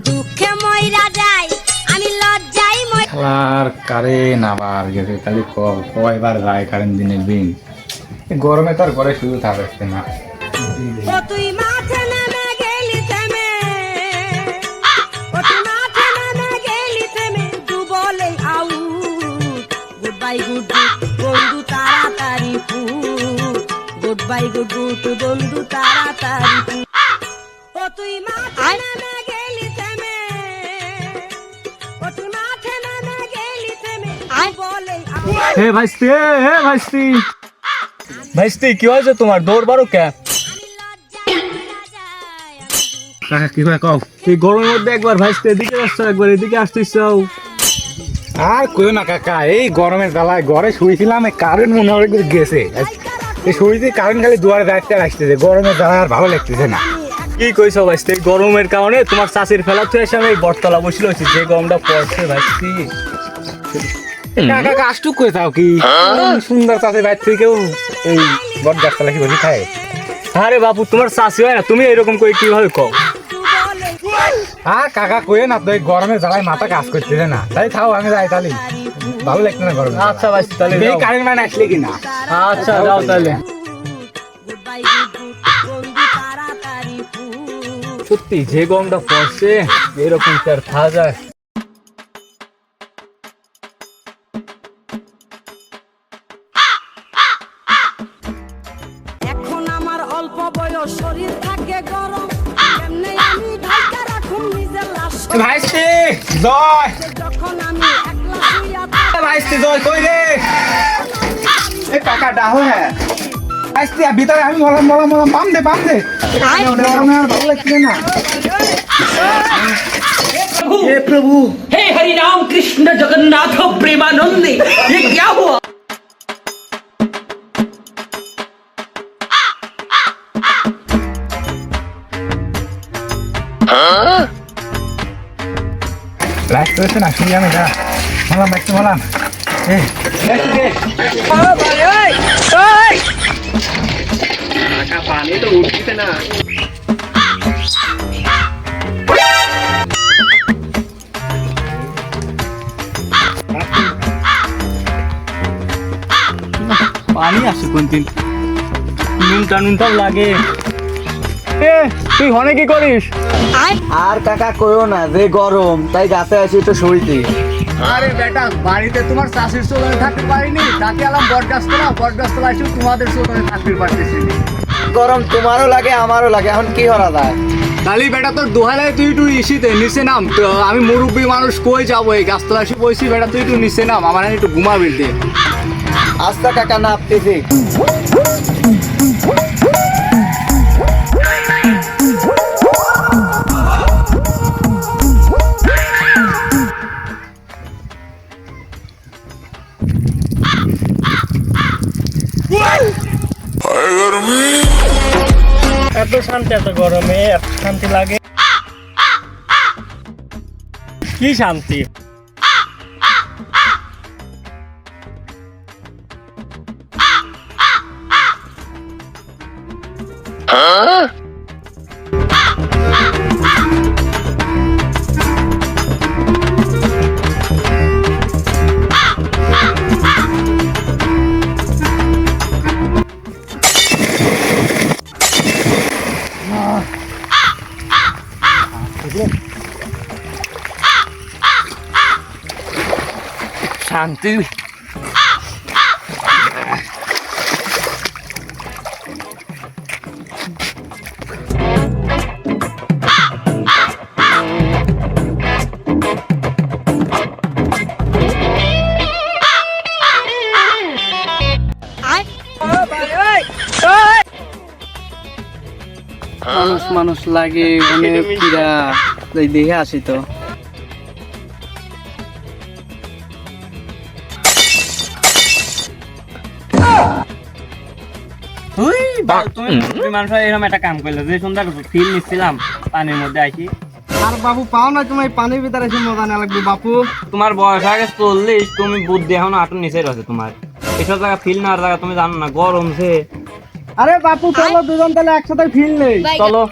দুঃখে মইরা যাই আমি লজ্জাই মই আর কারেন্ট আবার গেছে তাহলে কয়বার যায় কারেন্ট দিনের দিন গরমে তো আর ঘরে শুধু থাকছে না ও তুই মাঠে নেমে গেলি থেমে ও তুই মাঠে নেমে গেলি থেমে তু বলে আউ গুড বাই গুড বন্ধু তাড়াতাড়ি গুড বাই গুড বন্ধু তাড়াতাড়ি ও তুই মাঠে নেমে গেলি থেমে ও তুই মাঠে নেমে গেলি থেমে বলে হে ভাইস্তি ভাইস্তি কি হয়েছে তোমার দৌড় বারো কে কাকা কি করে কও এই গরমের মধ্যে একবার ভাইস্তি এদিকে আসছো একবার এদিকে আসতেছ আর কইও না কাকা এই গরমের জ্বালায় ঘরে শুয়েছিলাম কারেন্ট মনে হয় গেছে এই শুয়েছি কারেন্ট খালি দুয়ারে দাঁড়িয়ে আসতেছে গরমের জ্বালায় আর ভালো লাগতেছে না কি কইছো ভাইস্তি এই গরমের কারণে তোমার চাষির ফেলা তো এসে আমি বটতলা বসে রয়েছি যে গরমটা পড়ছে ভাইস্তি কাকা কাজটুক করে থাও কি সুন্দর চাষের বাইর থেকেও এই বট গাছতলা কি বসে খায় আরে বাপু তোমার চাষি হয় না তুমি এরকম করে কিভাবে কও আর কাকা কয়ে না তো এই গরমের জ্বালায় মাথা কাজ করতেছে না তাই খাও আমি যাই তাহলে ভালো লাগছে না গরমে আচ্ছা ভাইস্তি তাহলে এই যাও। কারেন্ট ম্যান আসলে কিনা আচ্ছা যাও তাহলে সত্যি যে গরমটা পড়ছে এরকম কি আর খাওয়া যায় এখন আমার অল্প বয়স শরীর থাকে গরম এমনি আমি ঢাকা রাখুন নিজের লাশ ভাইস্তি জয় যখন আমি একলা শুইয়া থাকি ভাইস্তি জয় কই রে এ কাকা ডাহো হ্যাঁ ভাইস্তি ভিতরে আমি মলম বাম দে গরমে আর ভালো লাগছে না हे प्रभु हे हरि राम कृष्ण जगन्नाथ प्रेमानंदे ये क्या हुआ লাইট করেছে না শুনি আমি যা মলাম এই পানি আসে কোন দিন নুনটা লাগে তুই হনে কি করিস আর কাকা কইও না যে গরম তাই গাছে আসি তো শুইতে আরে বেটা বাড়িতে তোমার চাষির চোখে থাকতে পারিনি তাকে আলাম বটগাছতলা আসি তোমাদের চোখে থাকতে পারতেছি গরম তোমারও লাগে আমারও লাগে এখন কি করা যায় তালি বেটা তোর দোহালে তুই একটু ইসিতে নিচে নাম তো আমি মুরব্বী মানুষ কই যাবো এই গাছতলা আসি বইছি বেটা তুই একটু নিচে নাম আমার একটু ঘুমাবি দে আস্তা কাকা নাপতেছি এত শান্তি এত গরমে এত শান্তি লাগে কি শান্তি শান্তি মানুষ লাগে অনেক পীড়া দেখে আসি তো তুমি মানুষ এরকম একটা কাম করলে যে সুন্দর ফিল নিচ্ছিলাম পানির মধ্যে আসি আর বাবু পাও না তুমি পানির ভিতরে এসে মজা না লাগবে বাপু তোমার বয়স আগে 40 তুমি বুদ্ধি এখনো হাঁটুর নিচে রয়েছে তোমার এসব জায়গা ফিল নেওয়ার জায়গা তুমি জানো না গরম সে আরে বাপু চলো দুজন তাহলে একসাথে ফিল নেই চলো